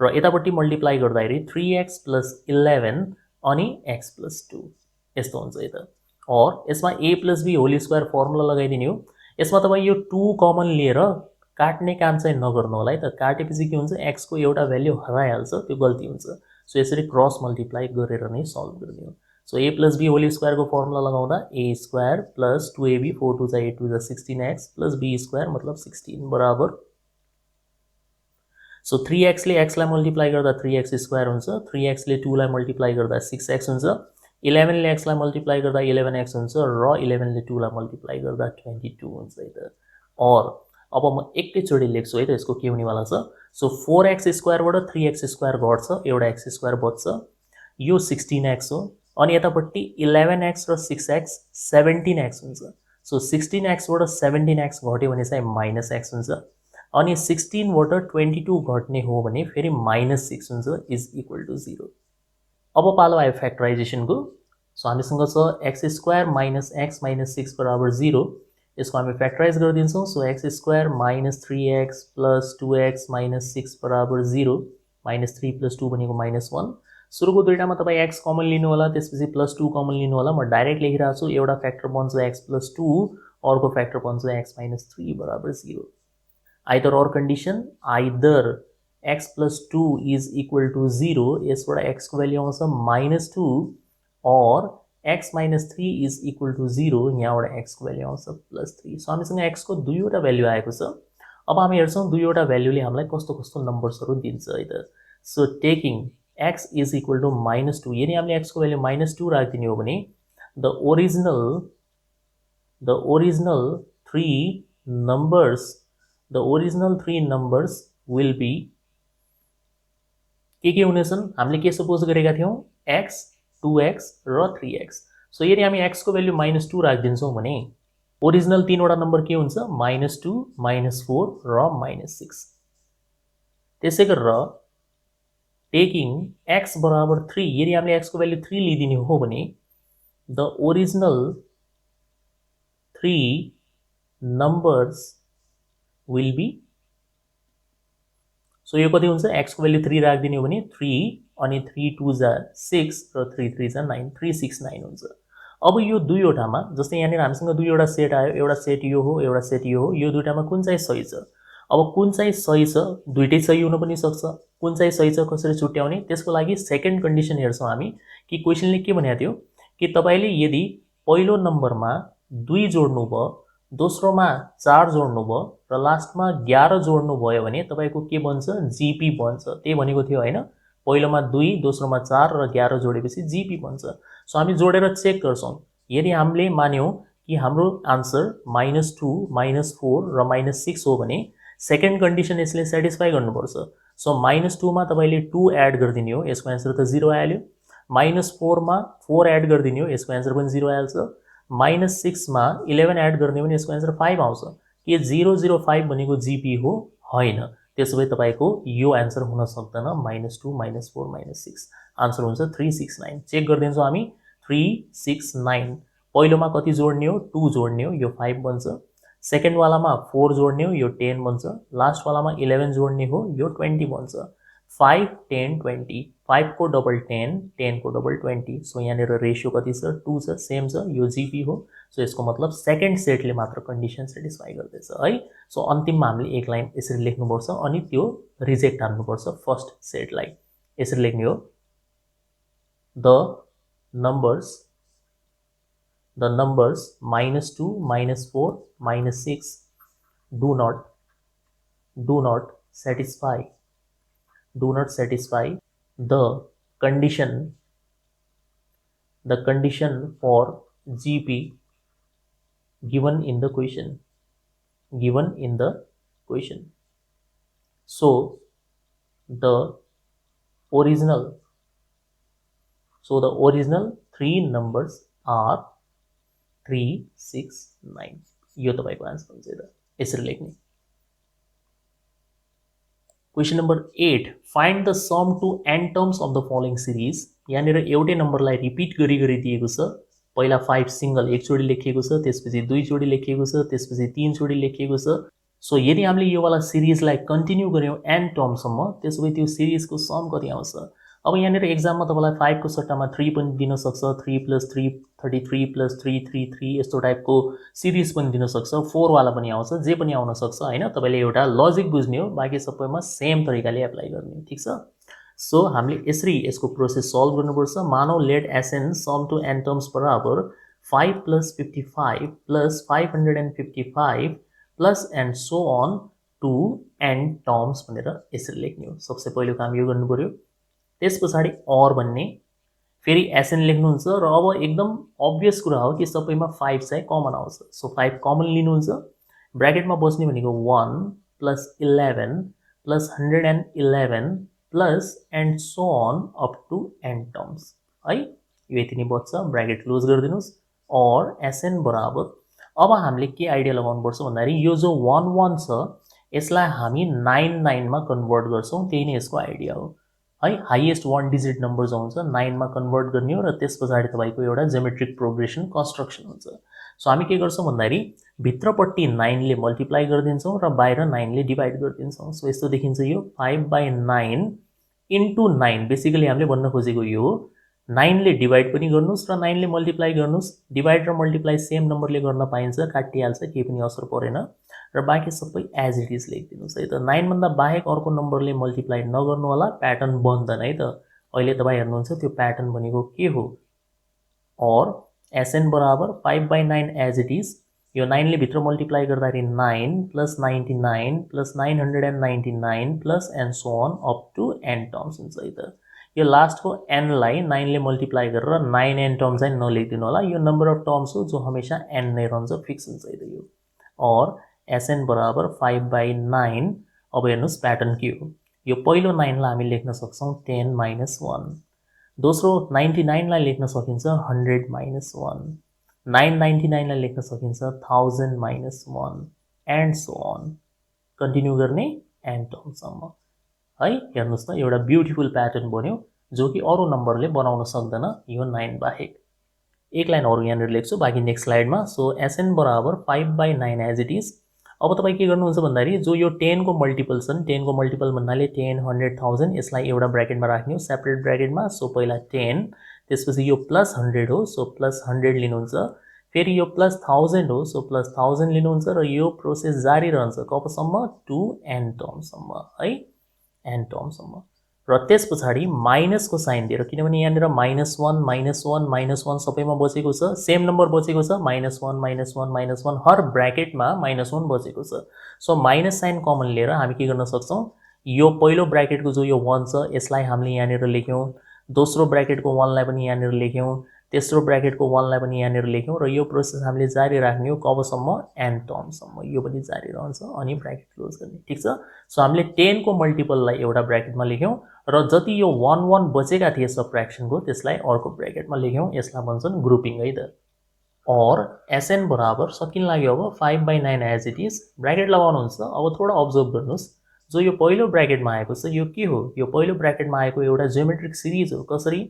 र यतापट्टि मल्टिप्लाई गर्दाखेरि 3x plus 11 अनि x plus 2 यस्तो हुन्छ है त. और यसमा a plus b whole square formula लगाइदिने हो. यसमा तपाई यो 2 कमन लिएर काट्ने काम चाहिँ नगर्नु होला है त. काटेपछि के हुन्छ, x को एउटा भ्याल्यु हराइहाल्छ, त्यो गल्ती हुन्छ. सो यसरी क्रस मल्टिप्लाई गरेर नै सल्भ गर्ने हो. So a plus b whole square को फर्मुला लगाउँदा a स्क्वायर plus 2ab 4 2 जा 8 2 जा 16x plus b स्क्वायर मतलब 16 बराबर. सो 3x ले x लाई मल्टिप्लाई गर्दा 3x स्क्वायर हुन्छ, 3x ले 2 लाई मल्टिप्लाई गर्दा 6x हुन्छ, 11 ले x लाई मल्टिप्लाई गर्दा 11x हुन्छ, र 11 ले 2 लाई मल्टिप्लाई गर्दा 22 हुन्छ है त. और अब म एकैचोटी लेख्छु है त, यसको के हुनेवाला छ. सो 4x स्क्वायरबाट 3x स्क्वायर घट्छ, एउटा x स्क्वायर बच्छ, यो 16x हो. अनि यतापट्टि 11x र 6x 17x हुन्छ. सो 16x बाट 17x घट्यो भने चाहिँ माइनस x हुन्छ. अनि 16 बाट 22 घट्ने हो भने फेरि माइनस 6 हुन्छ इज इक्वल टु 0. अब पालो आयो फ्याक्टराइजेसन को. सो हामीसँग छ x square minus x minus 6 बराबर 0. यसको हामी फ्याक्टराइज गरिदिन्छौँ। So x square minus 3x plus 2x minus 6 बराबर 0, माइनस 3 प्लस 2 भनेको माइनस 1। सुरुको दुईटामा तपाईँ x कमन लिनु होला, त्यसपछि प्लस 2 कमन लिनु होला। म डाइरेक्ट लेखिरहेको छु, एउटा फ्याक्टर बन्छ x प्लस 2, अर्को फ्याक्टर बन्छ x माइनस 3 बराबर 0। either or condition, either x plus 2 is equal to 0, यसबाट x को भ्यालु आउँछ minus 2, or x minus 3 is equal to 0, यहाँबाट x को भ्यालु आउँछ plus 3। सो हामीसँग x को दुईवटा भ्यालु आएको छ। अब हामी हेर्छौँ दुईवटा भ्यालुले हामीलाई कस्तो कस्तो नम्बर्सहरू दिन्छ है त। So taking x is equal to minus 2, यदि हामीले x को भ्यालु minus 2 राखिदिने हो भने the original three numbers will be के हुनेछन्, हामीले के सपोज गरेका थियौं x 2x र 3x। सो यदि हामी x को भ्यालु minus 2 राखिदिन्छौं भने ओरिजिनल तीनवटा नम्बर के हुन्छ minus 2 minus 4 र minus 6। त्यसै गरेर टेकिङ x बराबर 3, यदि हामीले x को भ्यालु 3 लिदिने हो भने the original three numbers will be, so यो कति हुन्छ x को भ्यालु 3 राखिदिने हो भने 3 अनि 3 2 जा 6 र 3 3 जा 9, 369 हुन्छ। अब यो दुईवटामा जस्तै यहाँनिर हामीसँग दुईवटा सेट आयो, एउटा सेट यो हो, एउटा सेट यो हो, यो दुईटामा कुन चाहिँ सही छ? अब कुन चाहिँ सही छ, दुईटै सही हुन पनि सक्छ। कुन चाहिँ सही छ कसरी छुट्याउने, त्यसको लागि सेकेन्ड कन्डिसन हेर्छौं हामी कि क्वेशनले के भनेको थियो कि तपाईले यदि पहिलो नम्बरमा 2 जोड्नु भयो, दोस्रोमा 4 जोड्नु भयो र लास्टमा 11 जोड्नु भयो भने तपाईको के बन्छ जीपी बन्छ। त्यही भनेको थियो हैन, पहिलोमा 2, दोस्रोमा 4 र 11 जोडेपछि जीपी बन्छ। सो हामी जोडेर चेक गर्छौं। यदि हामीले मान्यौं कि हाम्रो आन्सर -2, -4 र -6 हो भने सेकेन्ड कन्डिसन यसले सेटिस्फाई गर्नुपर्छ। सो -2 मा तपाईले 2 एड गरिदिने हो, यसको आन्सर त 0 आइहाल्यो। -4 मा 4 एड गरिदिने हो, यसको आन्सर पनि 0 आइहाल्छ। -6 मा 11 एड गर्ने भने यसको आन्सर 5 आउँछ। के 005 भनेको जीपी हो? हैन। त्यसोभए तपाईको यो आन्सर हुन सक्दैन -2 -4 -6, आन्सर हुन्छ 369। चेक गर्दिन्छौं हामी 369। पहिलोमा कति जोड्ने हो? 2 जोड्ने हो, यो 5 बन्छ। सेकेन्ड वालामा 4 जोड्ने हो, यो 10 बन्छ। लास्ट वालामा 11 जोड्ने हो, यो 20 बन्छ। 5 10 20, 5 को डबल 10, 10 को डबल 20। सो यहाँनिर रेशियो कति छ? 2 छ, सेम छ, यो जीपी हो। सो यसको मतलब सेकेन्ड सेटले मात्र कन्डिसन सेटिस्फाई गर्दैछ है। सो अन्तिममा हामीले एक लाइन यसरी लेख्नुपर्छ अनि त्यो रिजेक्ट हाल्नुपर्छ फर्स्ट सेटलाई। यसरी लेख्ने हो, the numbers -2 -4 -6 do not satisfy the condition for GP given in the question. So the original three numbers are 3 6 9। यो तपाईको आन्सर हुन्छ। यता यसरी लेख्ने। Question number 8, find the sum to n terms of the following series. यहाँनिर एउटै नम्बरलाई repeat गरी गरी दिएको छ। पहिला 5 सिंगल एकचोटी लेखिएको छ, त्यसपछि 2 जोडी लेखिएको छ, त्यसपछि 3 जोडी लेखिएको छ। सो यदि हामीले यो वाला सिरिजलाई कन्टिन्यू गर्यौं n टर्मसम्म, त्यसोभए त्यो सिरिजको सम कति आउँछ? अब यहाँनिर एक्जाममा तपाईलाई 5 को सट्टामा 3 पनि दिन सक्छ, 3 + 3 33 + 3 33 यस्तो टाइपको सिरिज पनि दिन सक्छ, 4 वाला पनि आउँछ, जे पनि आउन सक्छ हैन। तपाईले एउटा लजिक बुझ्ने हो, बाकी सबैमा सेम तरिकाले एप्लाई गर्ने, ठीक छ। सो हामीले यसरी यसको प्रोसेस सल्भ गर्नुपर्छ। मानौ let SN sum to n terms बराबर 5 + 55 + 555 plus and so on to n terms भनेर यसरी लेख्ने हो। सबसे पहिलो काम यो गर्नु पर्यो। त्यसपछि और भन्ने, फेरि एसएन लेख्नुहुन्छ र अब एकदम अब्भियस कुरा हो कि सबैमा 5 चाहिँ कमन आउँछ। सो 5 कमन लिनुहुन्छ, ब्र्याकेटमा बस्ने भनेको 1 + 11 + 111 plus and so on up to n terms है। यो यति नै बच्छ, ब्र्याकेट क्लोज गरिदिनुस्। और एसएन बराबर, अब हामीले के आइडिया लगाउनु पर्छ भन्दाखेरि यो जो 1 1 छ यसलाई हामी 9 9 मा कन्भर्ट गर्छौं, त्यही नै यसको आइडिया हो है। हाईएस्ट 1 डिजिट नम्बर जो हुन्छ 9 मा कन्भर्ट गर्ने हो र त्यसपछि तपाईको एउटा ज्योमेट्रिक प्रोग्रेसन कन्स्ट्रक्सन हुन्छ। सो हामी के गर्छौं भन्दाखेरि भित्रपट्टि 9 ले मल्टिप्लाई गरिदिन्छौं र बाहिर 9 ले डिवाइड गरिदिन्छौं। सो यस्तो देखिन्छ यो 5/9 इन्टु 9 बेसिकली हामीले भन्न खोजेको यो हो 9 ले डिवाइड पनि गर्नुस् र 9 ले मल्टिप्लाई गर्नुस्। डिवाइड र मल्टिप्लाई सेम नम्बरले गर्न पाइन्छ, काटिहाल्छ, केही पनि असर परेन र बाँकी सबै एज इट इज लेखिदिनुस् है त। 9 भन्दा बाहेक अर्को नम्बरले मल्टिप्लाई नगर्नु होला, प्याटर्न बन्दैन है त। अहिले तपाईं हेर्नुहुन्छ त्यो प्याटर्न भनेको के हो। और Sn बराबर 5/9 एज इट इज। यो 9 ले भित्र मल्टिप्लाई गर्दाखेरि 9 plus 99 plus 999 plus and so on up to n terms हुन्छ है त। यो लास्टको n लाई 9 ले मल्टिप्लाई गरेर 9n टर्म चाहिँ नलेखिदिनु होला, यो नम्बर अफ टर्म्स हो जो हमेशा n नै रहन्छ, फिक्स हुन्छ है त यो। और Sn बराबर 5/9। अब हेर्नुस् प्याटर्न के हो। यो पहिलो 9 लाई हामी लेख्न सक्छौं 10 - 1, दोस्रो 99 लाई लेख्न सकिन्छ 100 - 1, 999 लाई लेख्न सकिन्छ 1000 - 1 एन्ड सो अन कन्टिन्यू गर्ने n टर्मसम्म है। हेर्नुस् त एउटा ब्युटिफुल प्याटर्न बन्यो जो कि अरु नम्बरले बनाउन सक्दैन यो 9 बाहेक। एक लाइन अरु यहाँनिर लेख्छु, बाँकी नेक्स्ट स्लाइडमा। सो Sn बराबर 5/9 एज इट इज। अब तपाईं के गर्नुहुन्छ भन्दाखेरि जो यो 10 को मल्टिपल छन्, 10 को मल्टिपल भन्नाले 10, 100, 1000 यसलाई एउटा ब्र्याकेटमा राख्ने हो, सेपरेट ब्र्याकेटमा। सो पहिला 10, त्यसपछि यो प्लस 100 हो, सो प्लस 100 लिनुहुन्छ, फेरि यो प्लस 1000 हो, सो प्लस 1000 लिनुहुन्छ र यो प्रोसेस जारी रहन्छ कबसम्म, टु n टर्मसम्म है, n टर्मसम्म। र त्यसपछि माइनसको साइन दिएर, किनभने यहाँनिर -1 -1 -1 सबैमा बचेको छ, सेम नम्बर बचेको छ, -1 -1 -1 हर ब्र्याकेटमा -1 बचेको छ। सो माइनस साइन कमन लिएर हामी के गर्न सक्छौं, यो पहिलो ब्र्याकेटको जो यो 1 छ यसलाई हामीले यहाँनिर लेख्यौं, दोस्रो ब्र्याकेटको 1 लाई पनि यहाँनिर लेख्यौं, तेस्रो ब्र्याकेटको 1 लाई पनि यहाँनिर लेख्यौं र यो प्रोसेस हामीले जारी राख्ने हो कबसम्म, n टर्मसम्म। यो पनि जारी रहन्छ अनि ब्र्याकेट क्लोज गर्ने, ठीक छ। सो हामीले 10 को मल्टिपललाई एउटा ब्र्याकेटमा लेख्यौं र जति यो 1 1 बचेका थिए सबट्र्याक्सनको त्यसलाई अर्को ब्र्याकेटमा लेख्यौं, यसलाई भन्छन् ग्रुपिङ है त। और Sn बराबर सकिन लाग्यो अब 5/9 एज इट इज, ब्र्याकेट लगाउनुहुन्छ। अब थोडा अब्जर्भ गर्नुस्, जो यो पहिलो ब्र्याकेटमा आएको छ यो के हो, यो पहिलो ब्र्याकेटमा आएको एउटा जियोमेट्रिक सिरिज हो। कसरी,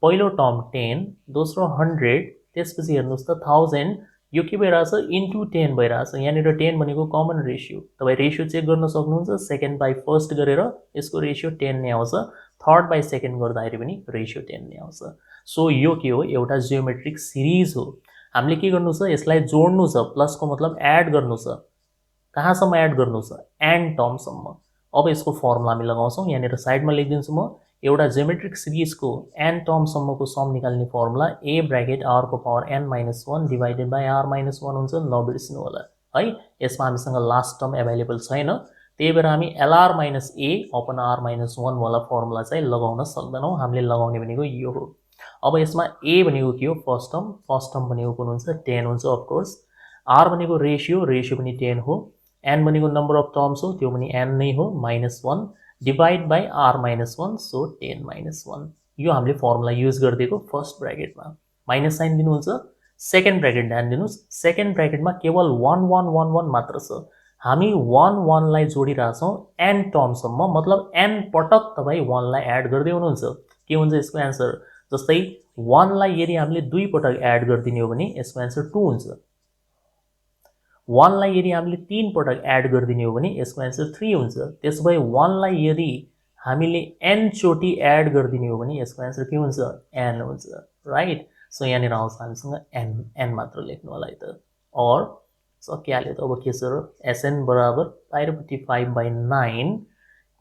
पहिलो टर्म 10, दोस्रो 100, त्यसपछि हेर्नुस् त 1000, यो के भइरहेछ, इन्टु 10 भइरहेछ। यहाँनिर 10 भनेको कमन रेशियो, तपाईं रेशियो चेक गर्न सक्नुहुन्छ, सेकेन्ड बाई फर्स्ट गरेर यसको रेशियो 10 नै आउँछ, थर्ड बाई सेकेन्ड गर्दाखेरि पनि रेशियो 10 नै आउँछ। सो यो के हो, एउटा जियोमेट्रिक सिरिज हो। हामीले के गर्नु छ, यसलाई जोड्नु छ, प्लसको मतलब एड गर्नु छ, कहाँसम्म एड गर्नु छ, n टर्मसम्म। अब यसको फर्मुला हामी लगाउँछौं, यहाँनिर साइडमा लेखिदिन्छु म। एउटा जियोमेट्रिक सिरिजको n टर्मसम्मको सम निकाल्ने फर्मुला a ब्र्याकेट r को power n - 1 divided by r - 1 हुन्छ, नबिर्सिनु होला है। यसमा हामीसँग लास्ट टर्म एभाइलेबल छैन, त्यही भएर हामी lr - a अपन r - 1 वाला फर्मुला चाहिँ लगाउन सक्दैनौं, हामीले लगाउने भनेको यो हो। अब यसमा a भनेको के हो, फर्स्ट टर्म भनेको कुन हुन्छ, 10 हुन्छ अफ कोर्स, r भनेको रेशियो, रेशियो पनि 10 हो, n भनेको नम्बर अफ टर्म्स हो, त्यो पनि n नै हो, -1 डिवाइड बाई r - 1, सो 10 - 1। यो हामीले फर्मुला युज गरिदिएको फर्स्ट ब्र्याकेटमा, माइनस साइन दिनुहुन्छ, सेकेन्ड ब्र्याकेट ध्यान दिनुस्, सेकेन्ड ब्र्याकेटमा केवल 1 1 1 1 मात्र छ। हामी 1 1 लाई जोडिरहेछौं n टर्मसम्म, मतलब n पटक तपाईं 1 लाई एड गर्दै हुनुहुन्छ। के हुन्छ यसको एन्सर, जस्तै 1 लाई यदि हामीले 2 पटक एड गरिदिने हो भने यसको एन्सर 2 हुन्छ, 1 लाई यदि हामीले 3 पटक एड गरिदिने हो भने यसको एन्सर 3 हुन्छ। त्यसोभए 1 लाई यदि हामीले n चोटी एड गरिदिने हो भने यसको एन्सर के हुन्छ, n हुन्छ, राइट। सो यहाँनिर आउँछ हामीसँग n मात्र लेख्नु होला है त। और सकिहाल्यो त। अब के छ र, Sn बराबर बाहिरपट्टि 5/9,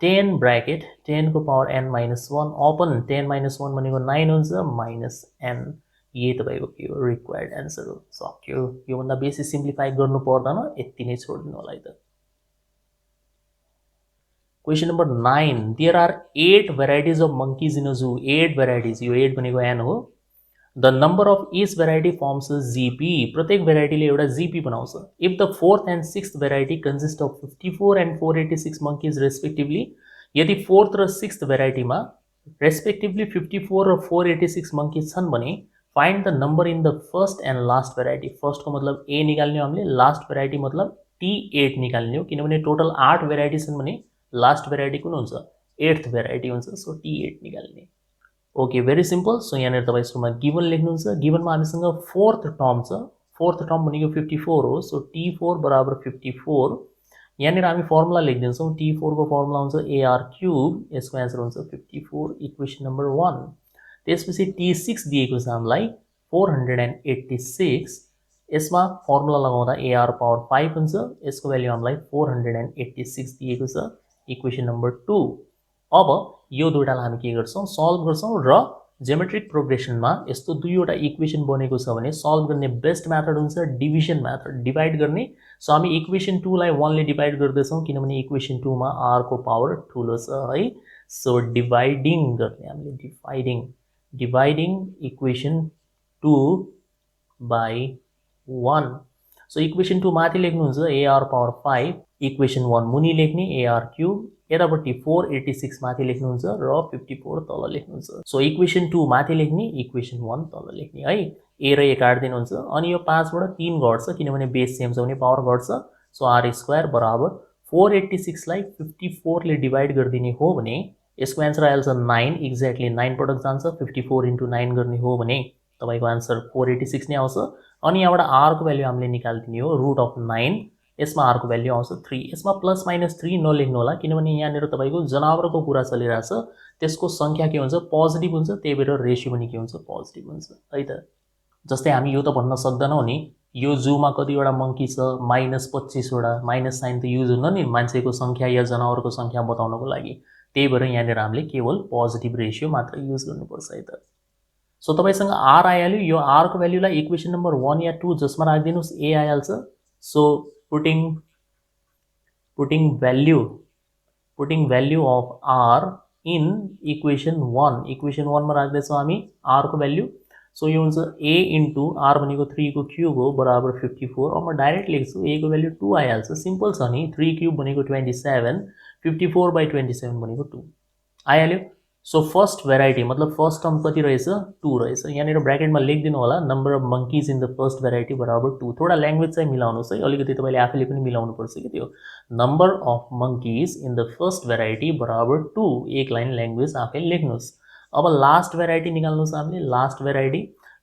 10 ब्र्याकेट 10 को पावर n - 1 अपन 10 - 1 भनेको 9 हुन्छ, माइनस n। यही तपाईको के हो, रिक्वायर्ड एन्सर हो। सक्यो, यो भन्दा बेसी सिम्प्लिफाई गर्नु पर्दैन, यति नै छोड्दिनु होला है त। Question number 9, there are 8 varieties of monkeys in a zoo। 8 varieties, यो 8 भनेको n हो। The number of each variety forms a GP। प्रत्येक भेराइटीले एउटा GP बनाउँछ। If the fourth and sixth variety consist of 54 and 486 monkeys respectively, यदि fourth र sixth भेराइटीमा respectively 54 र 486 monkeys छन् भने find the number in the first and last variety। First को मतलब a निकाल्ने हो हामीले, लास्ट भेराइटी मतलब T8 निकाल्ने हो, किनभने टोटल 8 भेराइटी छन् भने लास्ट भेराइटी कुन हुन्छ, 8th भेराइटी हुन्छ, सो T8 निकाल्ने। Okay, very simple. सो यहाँनिर तपाईं सुरुमा गिवन लेख्नुहुन्छ, गिवनमा हामीसँग फोर्थ टर्म छ, फोर्थ टर्म भनेको 54 हो सो t4 बराबर 54 यहाँनिर हामी फर्मुला लेखिदिन्छौँ t4 को फर्मुला हुन्छ ar क्यूब यसको आन्सर हुन्छ 54 इक्वेसन नम्बर 1 त्यसपछि t6 दिएको छ हामीलाई 486 यसमा फर्मुला लगाउँदा ar पावर 5 हुन्छ यसको भ्यालु हामीलाई 486 दिएको छ इक्वेसन नम्बर 2 अब यो दुईटालाई हामी के गर्छौं सल्भ गर्छौं र ज्योमेट्रिक प्रोग्रेसनमा यस्तो दुईवटा इक्वेसन बनेको छ भने सल्भ गर्ने बेस्ट मेथड हुन्छ डिभिजन मेथड डिवाइड गर्ने सो हामी इक्वेसन 2 लाई 1 ले डिवाइड गर्दैछौं किनभने इक्वेसन 2 मा r को पावर ठूलो छ है सो डिवाइडिङ गर्ने हामीले dividing equation 2 by 1 so equation 2 माथि लेख्नुहुन्छ ar पावर 5 इक्वेसन 1 मुनि लेख्ने ar क्यूब यतापट्टि 486 माथि लेख्नुहुन्छ र 54 तल लेख्नुहुन्छ सो इक्वेसन 2 माथि लेख्ने इक्वेसन 1 तल लेख्ने है a र a काट दिनुहुन्छ अनि यो 5 बाट 3 घट्छ किनभने बेस सेम छ भने पावर घट्छ सो r स्क्वायर बराबर 486 लाई 54 ले डिवाइड गर्दिने हो भने यसको आन्सर आइहाल्छ 9 एक्ज्याक्टली 9 पटक जान्छ 54 * 9 गर्ने हो भने तपाईको आन्सर 486 नै आउँछ अनि यहाँबाट r को भ्यालु हामीले निकाल्दिने हो √9 यसमा r को भ्यालु आउँछ 3 यसमा प्लस माइनस 3 नलेख्नु होला किनभने यहाँनिर तपाईको जनावरको कुरा चलिरहेछ त्यसको संख्या के हुन्छ पोजिटिभ हुन्छ त्यही भएर रेशियो पनि के हुन्छ पोजिटिभ हुन्छ है त जस्तै हामी यो त भन्न सक्दैनौ नि यो जूमा कतिवटा मंकी छ -25 वटा माइनस साइन त युज हुन्न नि मान्छेको संख्या या जनावरको संख्या बताउनको लागि त्यही भएर यहाँनिर हामीले केवल पोजिटिभ रेशियो मात्र युज गर्नुपर्छ है त सो तपाईसँग r आइहाल्यो यो r को भ्यालुलाई इक्वेसन नम्बर 1 या 2 जसमा राख्दिनुस् a आइहाल्छ so putting value of r in equation 1 मा राख्दै छौं हामी r को भ्यालु सो यो हुन्छ a into r भनेको 3 को क्यूब हो बराबर 54 अब म डाइरेक्ट लेख्छु a को भ्यालु 2 आइहाल्छ सिम्पल छ नि 3 क्यूब भनेको 27 54/27 भनेको 2 आइहाल्यो सो फर्स्ट भेराइटी मतलब फर्स्ट टर्म कति रहेछ 2 रहेछ यहाँनिर ब्र्याकेटमा लेखिदिनु होला number of monkeys in the first variety बराबर 2 थोडा ल्याङ्ग्वेज चाहिँ मिलाउनुस् है अलिकति तपाईले आफैले पनि मिलाउनु पर्छ के त्यो number of monkeys in the first variety बराबर 2 एक लाइन ल्याङ्ग्वेज आफै लेख्नुस् अब लास्ट भेराइटी निकाल्नुस् हामीले last variety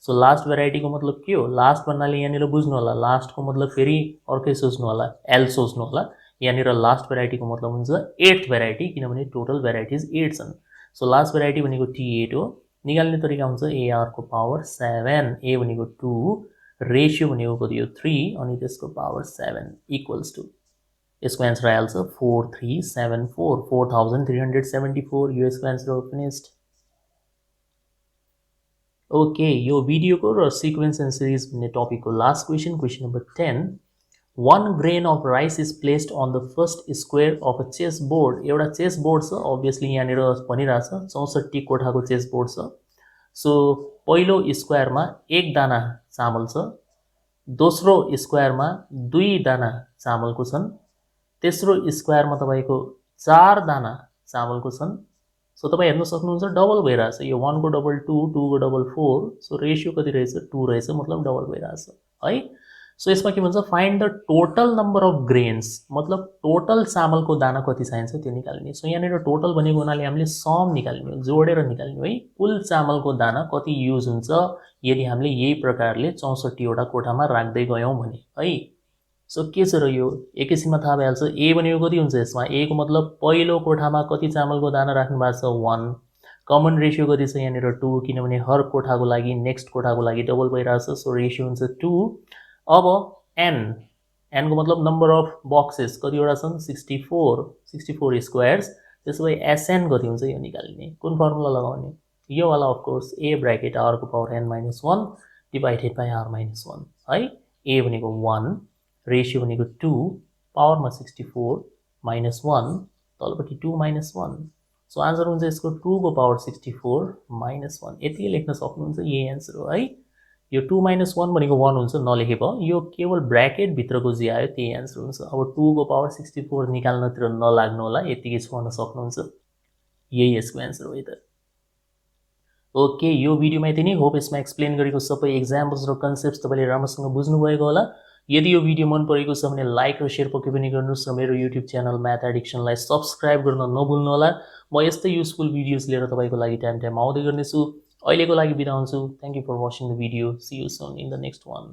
so last variety को मतलब के हो लास्ट भन्नाले यहाँनिर बुझ्नु होला लास्ट को मतलब फेरि अर्कै सोच्नु होला एल सोच्नु होला यहाँनिर लास्ट भेराइटी को मतलब हुन्छ 8th भेराइटी किनभने टोटल भेराइटीज 8 छन् सो लास्ट भेराइटी भनेको t8 हो निकाल्ने तरिका हुन्छ ar को पावर 7 a भनेको 2 रेशियो भनेको कति हो 3 अनि त्यसको पावर 7 इक्वल्स टु यसको आन्सर आइहाल्छ 4374 4374 यो यसको आन्सर हो फिनिश्ड ओके यो भिडियोको र सिक्वेन्स एन्ड सिरिज भन्ने टपिकको last question number 10 1 grain of rice is placed on the first square of a chessboard एउटा chessboard छ obviously यहाँनिर भनिरहेछ 64 कोठाको chessboard छ सो पहिलो स्क्वायरमा 1 दाना चामल छ दोस्रो स्क्वायरमा 2 दाना चामलको छन् तेस्रो स्क्वायरमा तपाईको 4 दाना चामलको छन् सो तपाई हेर्न सक्नुहुन्छ डबल भइराछ यो 1 को डबल 2 2 को डबल 4 सो रेशियो कति रहेछ 2 रहेछ मतलब डबल भइराछ है सो यसमा के भन्छ find the total number of grains मतलब टोटल चामलको दाना कति चाहिन्छ त्यो निकाल्ने सो यहाँनिर टोटल भनेको हुनाले हामीले सम निकाल्ने हो जोडेर निकाल्ने है कुल चामलको दाना कति युज हुन्छ यदि हामीले यही प्रकारले 64 वटा कोठामा राख्दै गयौं भने है सो के छ र यो एकैछिनमा थाहा भइहाल्छ a भनेको कति हुन्छ यसमा a को मतलब पहिलो कोठामा कति चामलको दाना राख्नु भएको छ 1 कमन रेशियो कति छ यहाँनिर 2 किनभने हर कोठाको लागि नेक्स्ट कोठाको लागि डबल भइराछ सो रेशियो हुन्छ 2 अब n को मतलब नम्बर अफ बक्सेस कतिवटा छन् 64 स्क्वायर्स त्यसैले sn कति हुन्छ यो निकाल्ने कुन फर्मुला लगाउने यो वाला of course a bracket r को power n - 1 divided by r - 1 है a भनेको 1 रेशियो भनेको 2 पावरमा 64 - 1 तलपट्टि 2 - 1 सो आन्सर हुन्छ यसको 2 को पावर 64 - 1 यति लेख्न सक्नुहुन्छ यही आन्सर हो है यो 2 - 1 भनेको 1 हुन्छ नलेखे भयो यो केवल ब्र्याकेट भित्रको जे आयो त्यही आन्सर हुन्छ अब 2 को पावर 64 निकाल्नतिर नलाग्नु होला यतिकै छोड्न सक्नुहुन्छ यही यसको आन्सर हो त ओके यो भिडियोमा यति नै होप यसमा एक्सप्लेन गरेको सबै एक्जाम्पल्स र कन्सेप्ट्स तपाईले राम्रोसँग बुझ्नु भएको होला यदि यो भिडियो मन परेको छ भने लाइक र शेयर पक्कै पनि गर्नुस् र मेरो युट्युब च्यानल म्याथ एडिक्सनलाई सब्स्क्राइब गर्न नभुल्नु होला म यस्तै युजफुल भिडियोज लिएर तपाईको लागि टाइम आउँदै गर्नेछु अहिलेको लागि बिदा हुन्छु thank you for watching the video see you soon in the next one